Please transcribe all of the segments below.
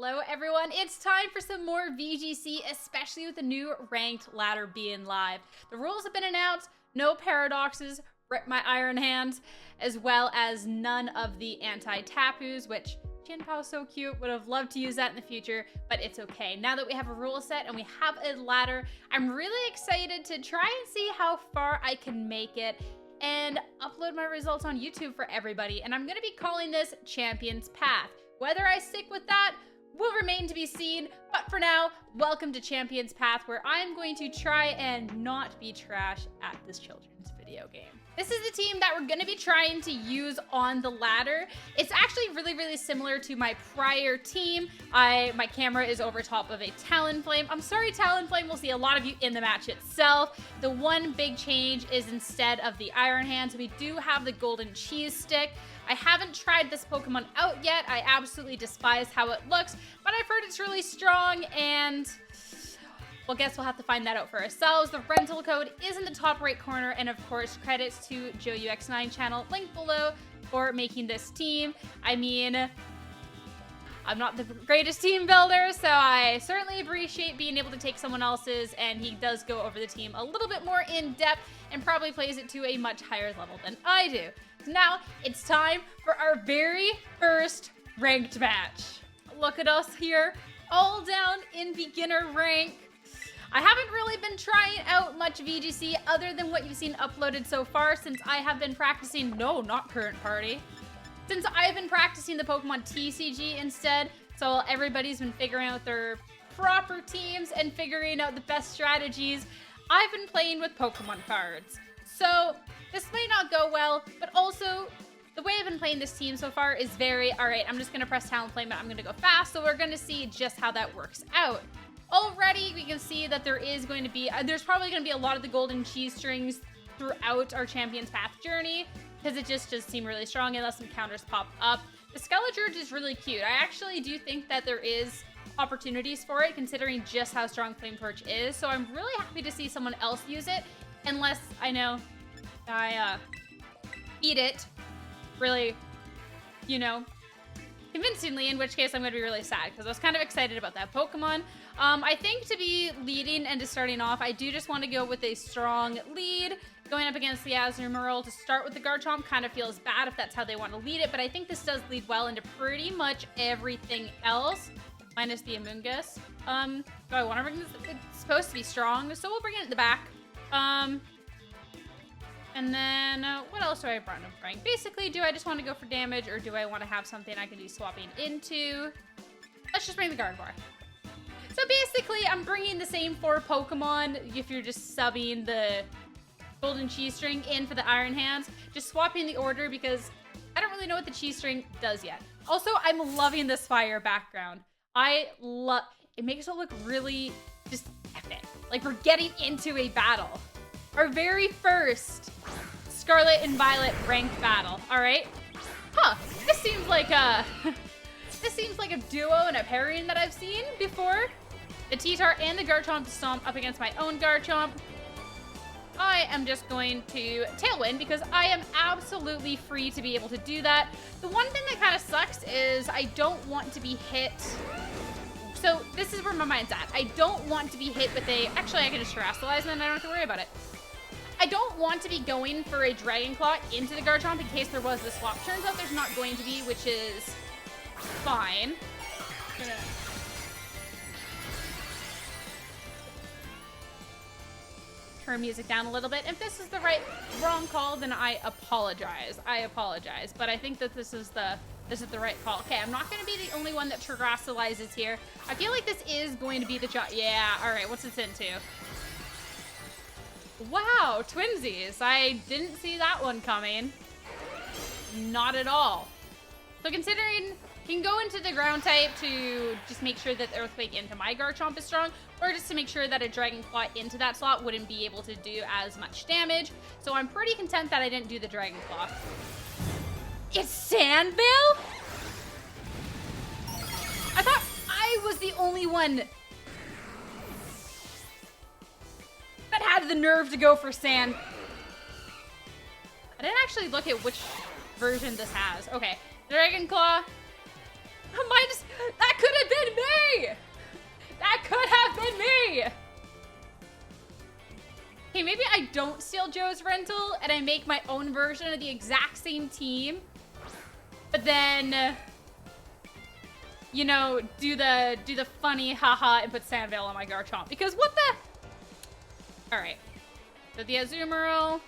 Hello everyone, it's time for some more VGC, especially with the new ranked ladder being live. The rules have been announced, no paradoxes, rip my iron hands, as well as none of the anti-tapus, which Jinpao is so cute, would have loved to use that in the future, but it's okay. Now that we have a rule set and we have a ladder, I'm really excited to try and see how far I can make it and upload my results on YouTube for everybody. And I'm gonna be calling this Champion's Path. Whether I stick with that will remain to be seen, but for now, welcome to Champion's Path, where I'm going to try and not be trash at this children's video game. This is the team that we're gonna be trying to use on the ladder. It's actually really similar to my prior team. My camera is over top of a Talonflame. I'm sorry, Talonflame, we'll see a lot of you in the match itself. The one big change is instead of the Iron Hands, we do have the Golden Cheese Stick. I haven't tried this Pokemon out yet. I absolutely despise how it looks, but I've heard it's really strong and well, guess we'll have to find that out for ourselves. The rental code is in the top right corner, and of course, credits to JoeUX9 channel, linked below, for making this team. I mean, I'm not the greatest team builder, so I certainly appreciate being able to take someone else's, and he does go over the team a little bit more in depth and probably plays it to a much higher level than I do. So now, it's time for our very first ranked match. Look at us here, all down in beginner rank. I haven't really been trying out much VGC other than what you've seen uploaded so far since I have been practicing, no, not current party, since I've been practicing the Pokemon TCG instead. So everybody's been figuring out their proper teams and figuring out the best strategies. I've been playing with Pokemon cards. So this may not go well, but also the way I've been playing this team so far is very, all right, I'm just gonna press Talonflame, but I'm gonna go fast. So we're gonna see just how that works out. Already, we can see that there is going to be, there's probably going to be a lot of the golden cheese strings throughout our Champion's Path journey, because it just seemed really strong unless some counters pop up. The Skeleturge is really cute. I actually do think that there is opportunities for it, considering just how strong Flame Torch is, so I'm really happy to see someone else use it, unless I know I beat it really, you know, convincingly, in which case I'm going to be really sad, because I was kind of excited about that Pokemon. I think to be leading and to starting off, I do just want to go with a strong lead. Going up against the Azumarill to start with the Garchomp kind of feels bad if that's how they want to lead it, but I think this does lead well into pretty much everything else, minus the Amoonguss. Do I want to bring this? It's supposed to be strong, so we'll bring it in the back. And then, what else do I want to bring? Basically, do I just want to go for damage, or do I want to have something I can do swapping into? Let's just bring the Gardevoir. So basically, I'm bringing the same 4 Pokemon if you're just subbing the Golden Cheese String in for the Iron Hands. Just swapping the order because I don't really know what the Cheese String does yet. Also, I'm loving this fire background. It makes it look really just epic. Like we're getting into a battle. Our very first Scarlet and Violet ranked battle, all right? Huh, this seems like a duo and a pairing that I've seen before. The T-Tar and the Garchomp to stomp up against my own Garchomp. I am just going to Tailwind because I am absolutely free to be able to do that. The one thing that kind of sucks is I don't want to be hit. So this is where my mind's at. I don't want to be hit with a, actually I can just Terrasilize and then I don't have to worry about it. I don't want to be going for a Dragon Claw into the Garchomp in case there was the swap. Turns out there's not going to be, which is fine. Turn music down a little bit. If this is the wrong call, then I apologize. But I think that this is the right call. Okay, I'm not going to be the only one that Terrasilizes here. I feel like this is going to be the shot. Yeah, all right, what's this into? Wow, twinsies. I didn't see that one coming. Not at all. So considering can go into the ground type to just make sure that the Earthquake into my Garchomp is strong, or just to make sure that a Dragon Claw into that slot wouldn't be able to do as much damage. So I'm pretty content that I didn't do the Dragon Claw. It's Sandvale? I thought I was the only one that had the nerve to go for Sand. I didn't actually look at which version this has. Okay, Dragon Claw. That could have been Joe's rental and I make my own version of the exact same team, but then, you know, do the funny haha and put Sandvale on my Garchomp, because what the? All right, so the Azumarill.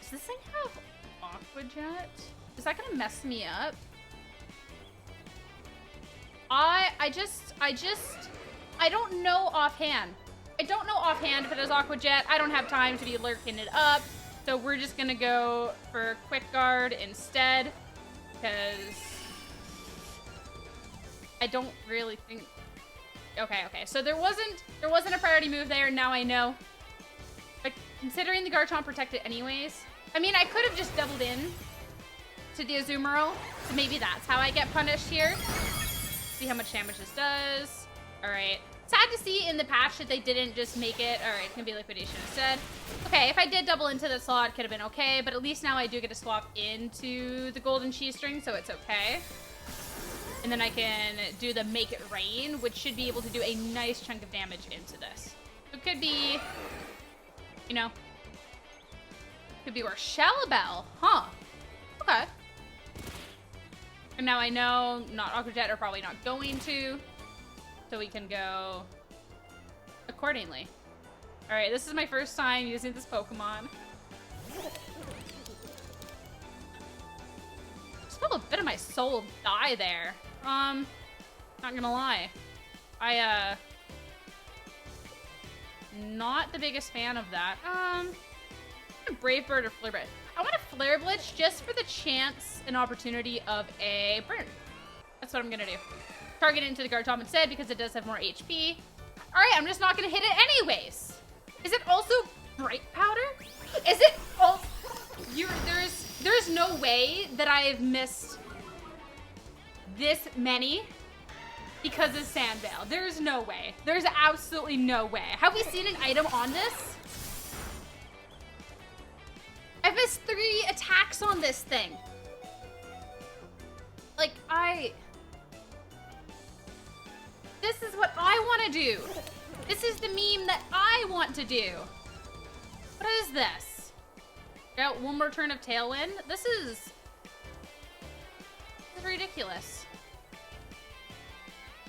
Does this thing have Aqua Jet? Is that gonna mess me up? I don't know offhand. I don't know offhand if it has Aqua Jet. I don't have time to be lurking it up. So we're just gonna go for Quick Guard instead, because I don't really think. Okay. So there wasn't a priority move there. Now I know. But considering the Garchomp protected anyways, I mean, I could have just doubled in to the Azumarill. So maybe that's how I get punished here. See how much damage this does. All right. Sad to see in the patch that they didn't just make it. All right, can be liquidation instead. Okay, if I did double into the slot, could have been okay, but at least now I do get to swap into the golden cheese string, so it's okay. And then I can do the make it rain, which should be able to do a nice chunk of damage into this. So it could be, you know, could be worse. Shalabelle, huh? Okay. And now I know not Aqua Jet are probably not going to. So we can go accordingly. All right, this is my first time using this Pokemon. Just felt a bit of my soul die there. Not gonna lie. Not the biggest fan of that. Brave Bird or Flare Blitz. I want a Flare Blitz just for the chance and opportunity of a burn. That's what I'm gonna do. Target it into the Garchomp instead because it does have more HP. All right, I'm just not gonna hit it anyways. Is it also Bright Powder? Is it all? There's no way that I've missed this many because of Sandvale. There's no way. There's absolutely no way. Have we seen an item on this? I've missed 3 attacks on this thing. Like, this is what I want to do. This is the meme that I want to do. What is this? Got one more turn of Tailwind? This is ridiculous.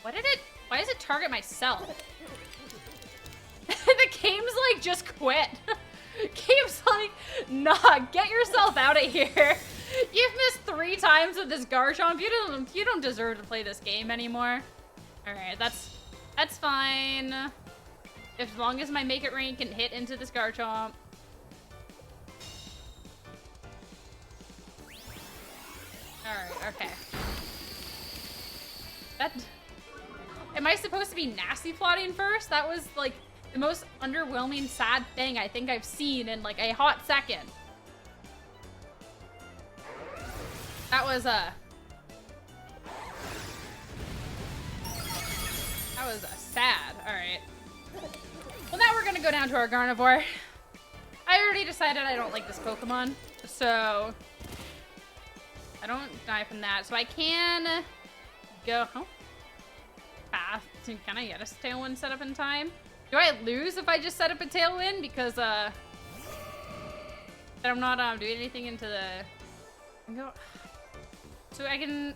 Why does it target myself? The game's like, just quit. Game's like, nah, get yourself out of here. You've missed 3 times with this Garchomp. You don't deserve to play this game anymore. All right, that's fine. As long as my Make It Rain can hit into this Garchomp. All right, okay. Am I supposed to be nasty plotting first? That was like the most underwhelming, sad thing I think I've seen in like a hot second. That was sad. All right. Well, now we're gonna go down to our Gardevoir. I already decided I don't like this Pokemon, so I don't die from that. So I can go path to kind of get a Tailwind set up in time. Do I lose if I just set up a Tailwind because that I'm not doing anything into the go? So I can.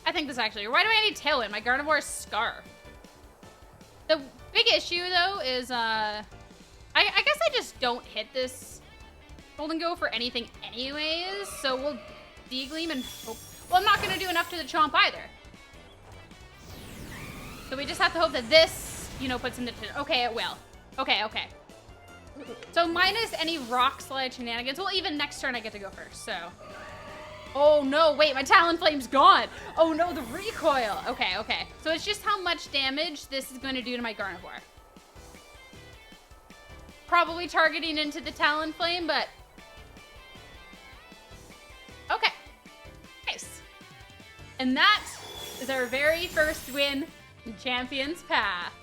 I think this actually. Why do I need Tailwind? My Gardevoir is Scar. The big issue though is I guess I just don't hit this Golden Go for anything anyways. So we'll D-Gleam and hope. Well, I'm not gonna do enough to the Chomp either. So we just have to hope that this, you know, puts in the. Okay, it will. Okay. So minus any Rock Slide shenanigans. Well, even next turn I get to go first. So. Oh no, wait, my Talonflame's gone. Oh no, the recoil. Okay. So it's just how much damage this is going to do to my Gardevoir. Probably targeting into the Talonflame, but... Okay. Nice. And that is our very first win in Champions Path.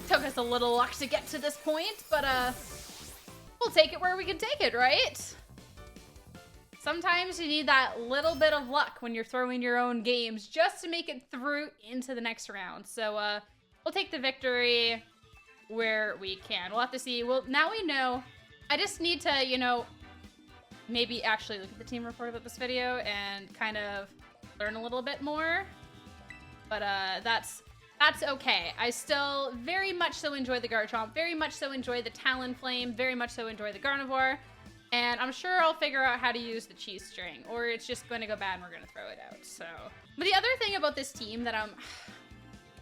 Took us a little luck to get to this point, but we'll take it where we can take it, right? Sometimes you need that little bit of luck when you're throwing your own games just to make it through into the next round. So we'll take the victory where we can. We'll have to see. Well, now we know. I just need to, you know, maybe actually look at the team report about this video and kind of learn a little bit more. But that's okay. I still very much so enjoy the Garchomp, very much so enjoy the Talonflame, very much so enjoy the Gardevoir. And I'm sure I'll figure out how to use the cheese string, or it's just going to go bad and we're going to throw it out. So, but the other thing about this team that I'm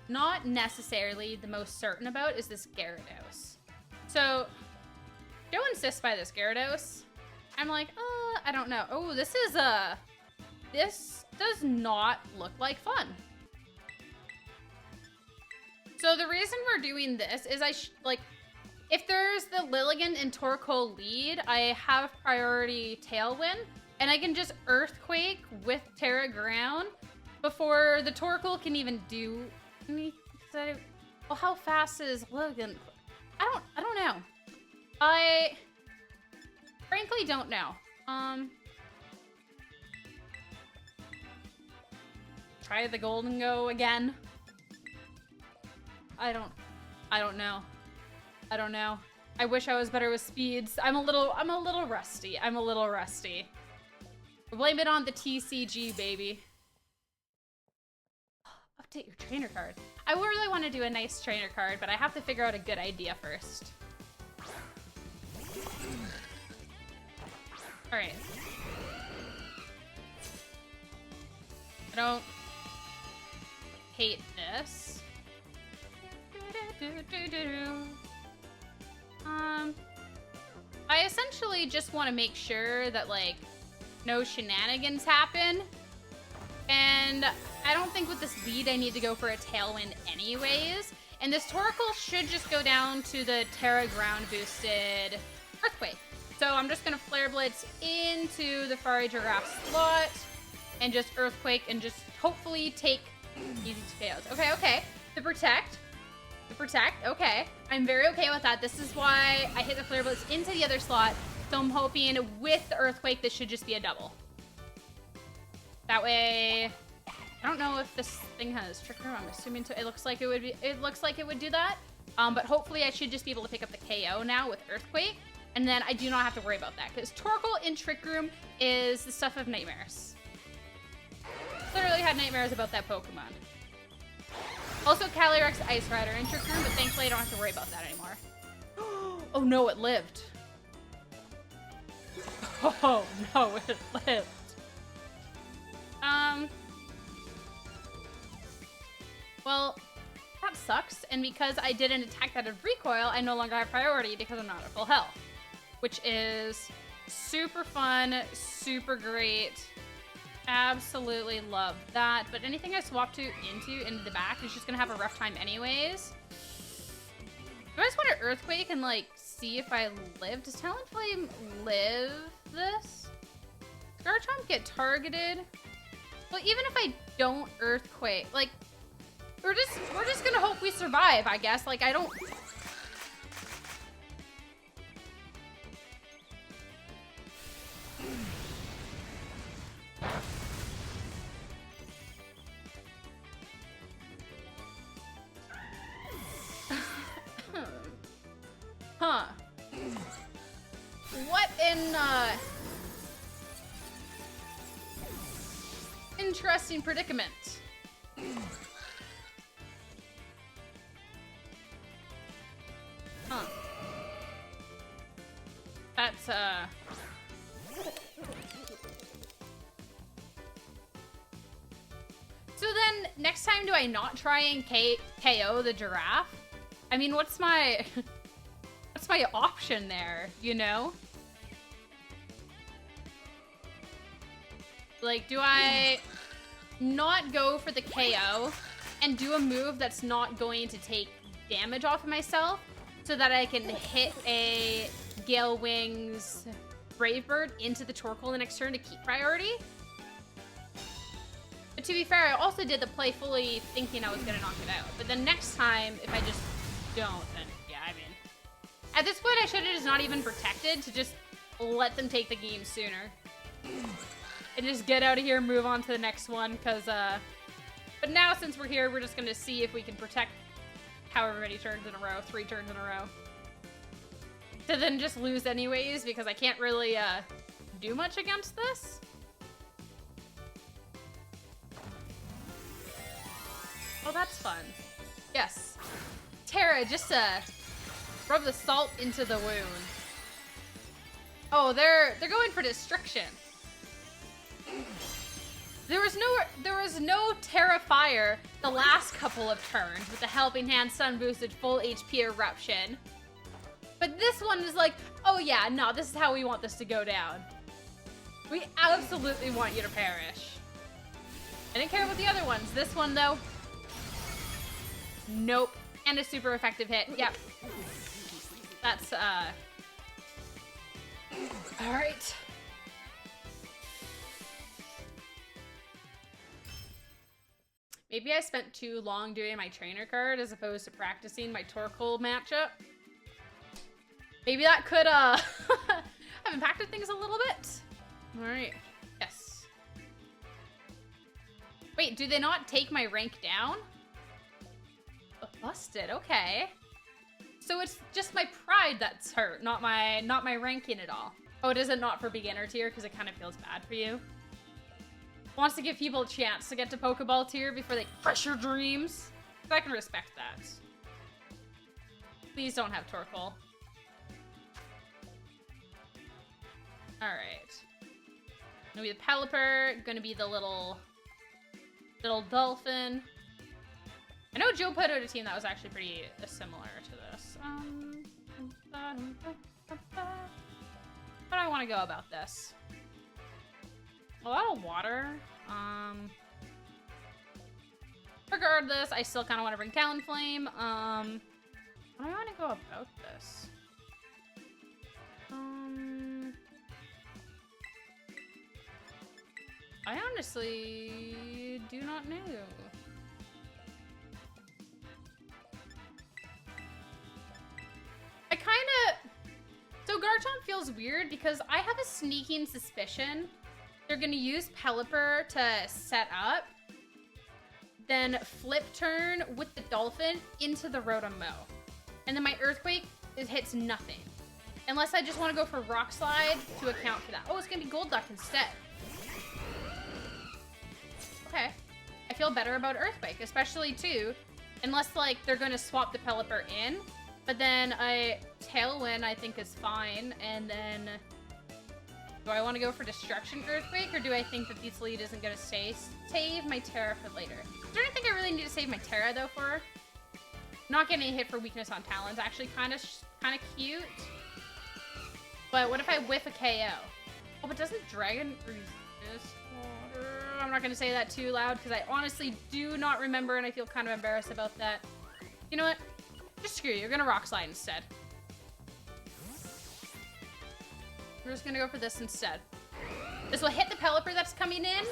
not necessarily the most certain about is this Gyarados. So, Joe insists by this Gyarados. I'm like, I don't know. Oh, this does not look like fun. So the reason we're doing this is if there's the Lilligant and Torkoal lead, I have priority Tailwind, and I can just Earthquake with Terra Ground before the Torkoal can even do anything. Well, how fast is Lilligant? I don't know. I frankly don't know. Try the Golden Go again. I don't know. I don't know. I wish I was better with speeds. I'm a little rusty. Blame it on the TCG, baby. Update your trainer card. I really want to do a nice trainer card, but I have to figure out a good idea first. All right. I don't hate this. I essentially just want to make sure that, like, no shenanigans happen. And I don't think with this lead I need to go for a Tailwind anyways. And this Torkoal should just go down to the Terra Ground boosted Earthquake. So I'm just going to Flare Blitz into the Farigiraf slot and just Earthquake and just hopefully take easy KOs. Okay. The Protect, okay. I'm very okay with that. This is why I hit the Flare Blitz into the other slot. So I'm hoping with the Earthquake, this should just be a double. That way, I don't know if this thing has Trick Room. I'm assuming it looks like it would be. It looks like it would do that. But hopefully I should just be able to pick up the KO now with Earthquake. And then I do not have to worry about that. Because Torkoal in Trick Room is the stuff of nightmares. Literally had nightmares about that Pokemon. Also, Calyrex Ice Rider in Trick Room, but thankfully I don't have to worry about that anymore. Oh no, it lived. Oh no, it lived. Well, that sucks, and because I didn't attack that of recoil, I no longer have priority because I'm not at full health. Which is super fun, super great. Absolutely love that. But anything I swap into the back is just gonna have a rough time anyways. Do I just want to Earthquake and like see if I live? Does Talonflame live this? Garchomp get targeted? Well, even if I don't Earthquake, like we're just gonna hope we survive, I guess. Like I don't. Huh. What in, interesting predicament. Huh. That's, So then, next time do I not try and KO the giraffe? I mean, what's my... What's my option there, you know? Like, do I not go for the KO and do a move that's not going to take damage off of myself so that I can hit a Gale Wings Brave Bird into the Torkoal the next turn to keep priority? But to be fair, I also did the play fully thinking I was going to knock it out. But then next time, if I just don't, then yeah, I mean... At this point, I should have just not even protected to just let them take the game sooner. And just get out of here and move on to the next one, because, But now, since we're here, we're just going to see if we can protect however many turns in a row, 3 turns in a row. To then just lose anyways, because I can't really do much against this. Oh, that's fun. Yes. Terra, just rub the salt into the wound. Oh, they're going for destruction. There was no Terra Fire the last couple of turns with the Helping Hand Sun boosted full HP eruption. But this one is like, oh yeah, no, this is how we want this to go down. We absolutely want you to perish. I didn't care about the other ones. This one though, nope. And a super effective hit. Yep. That's all right. Maybe I spent too long doing my trainer card as opposed to practicing my Torkoal matchup. Maybe that could have impacted things a little bit. All right. Yes. Wait, do they not take my rank down? Oh, busted. Okay. So it's just my pride that's hurt, not my ranking at all. Oh, it isn't not for beginner tier because it kind of feels bad for you. Wants to give people a chance to get to Pokeball tier before they crush your dreams. So I can respect that. Please don't have Torkoal. Alright. Gonna be the Pelipper, gonna be the little dolphin. I know Joe put out a team that was actually pretty similar to this. How do I want to go about this? A lot of water. Regardless, I still kind of want to bring Talonflame. How do I want to go about this? I honestly do not know. So Garchomp feels weird because I have a sneaking suspicion they're gonna use Pelipper to set up, then flip turn with the Dolphin into the Rotom-Mow. And then my Earthquake, it hits nothing. Unless I just want to go for Rock Slide to account for that. Oh, it's gonna be Golduck instead. Okay. I feel better about Earthquake, especially too, unless like they're gonna swap the Pelipper in. But then Tailwind I think is fine, and then do I want to go for Destruction Earthquake, or do I think that this lead isn't going to save my Terra for later? Is there anything I really need to save my Terra though for? Not getting a hit for weakness on Talon's actually kind of cute. But what if I whiff a KO? Oh, but doesn't Dragon resist water? I'm not going to say that too loud because I honestly do not remember, and I feel kind of embarrassed about that. You know what? Just screw you. You're gonna Rock Slide instead. We're just gonna go for this instead. This will hit the Pelipper that's coming in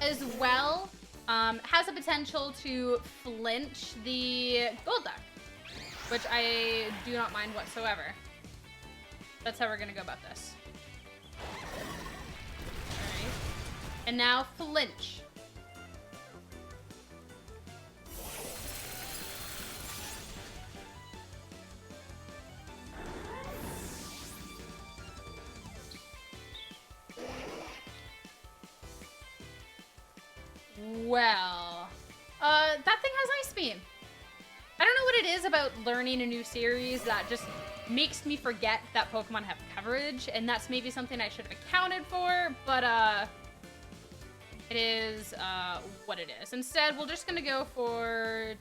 as well. Has the potential to flinch the Golduck, which I do not mind whatsoever. That's how we're gonna go about this. Alright. And now flinch. Well, that thing has Ice Beam. I don't know what it is about learning a new series that just makes me forget that Pokemon have coverage, and that's maybe something I should have accounted for, but it is what it is. Instead, we're just gonna go for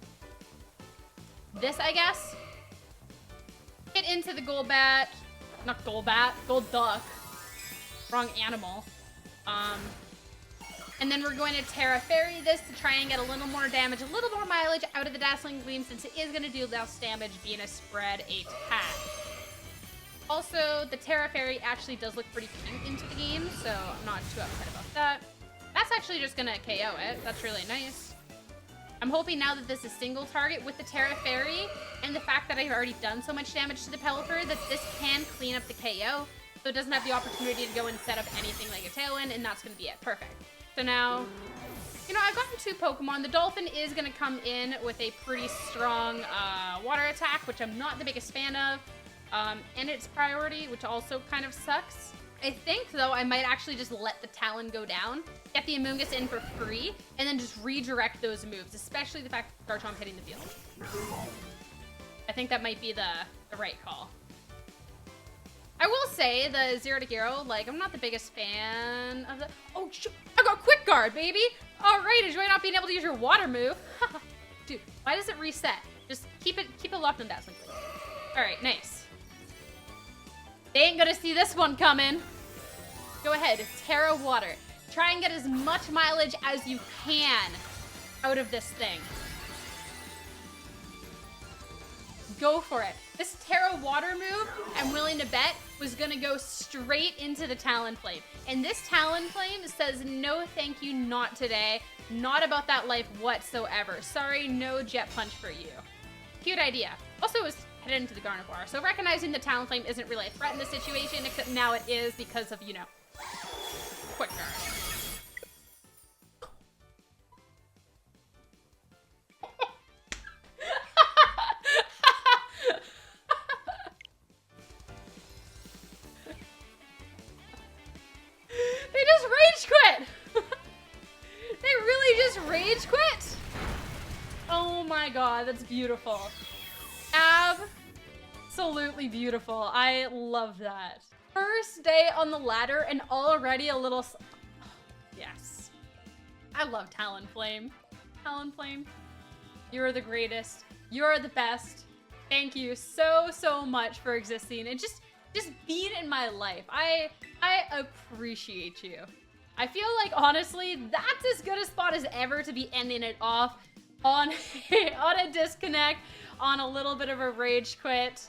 this, I guess. Hit into the Golbat. Not Golbat, Golduck. Wrong animal. And then we're going to Terra Fairy this to try and get a little more damage, a little more mileage out of the Dazzling Gleam, since it is going to do less damage being a spread attack. Also, the Terra Fairy actually does look pretty cute into the game, so I'm not too upset about that. That's actually just going to KO it. That's really nice. I'm hoping now that this is single target with the Terra Fairy, and the fact that I've already done so much damage to the Pelipper, that this can clean up the KO, so it doesn't have the opportunity to go and set up anything like a Tailwind, and that's going to be it. Perfect. So now, you know, I've gotten 2 Pokemon. The Dolphin is going to come in with a pretty strong water attack, which I'm not the biggest fan of. And its priority, which also kind of sucks. I think, though, I might actually just let the Talon go down, get the Amoonguss in for free, and then just redirect those moves, especially the fact that Garchomp's hitting the field. I think that might be the right call. I will say, the Zero to Hero, like, I'm not the biggest fan of the... Oh, shit! I got Quick Guard, baby! Alright, enjoy not being able to use your water move. Dude, why does it reset? Just keep it locked on dazzling, please. Alright, nice. They ain't gonna see this one coming. Go ahead, Terra Water. Try and get as much mileage as you can out of this thing. Go for it. This Terra Water move, I'm willing to bet, was gonna go straight into the Talonflame. And this Talonflame says, no thank you, not today. Not about that life whatsoever. Sorry, no Jet Punch for you. Cute idea. Also, it was headed into the Gardevoir, so recognizing the Talonflame isn't really a threat in this situation, except now it is because of, you know, Quick Guard. They just rage quit! They really just rage quit? Oh my god, that's beautiful. Absolutely beautiful. I love that. First day on the ladder and already a little... Yes. I love Talonflame. Talonflame, you're the greatest. You're the best. Thank you so, so much for existing and just being in my life. I appreciate you. I feel like, honestly, that's as good a spot as ever to be ending it off on a disconnect, on a little bit of a rage quit.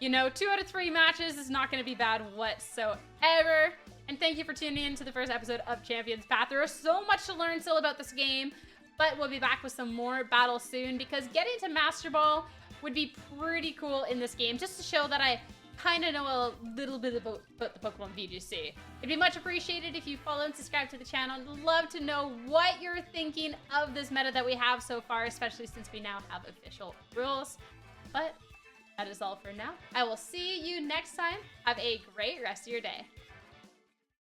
You know, 2 out of 3 matches is not going to be bad whatsoever. And thank you for tuning in to the first episode of Champions Path. There is so much to learn still about this game, but we'll be back with some more battles soon because getting to Master Ball would be pretty cool in this game, just to show that I kind of know a little bit about the Pokemon VGC. It'd be much appreciated if you follow and subscribe to the channel. I'd love to know what you're thinking of this meta that we have so far, especially since we now have official rules. But that is all for now. I will see you next time. Have a great rest of your day.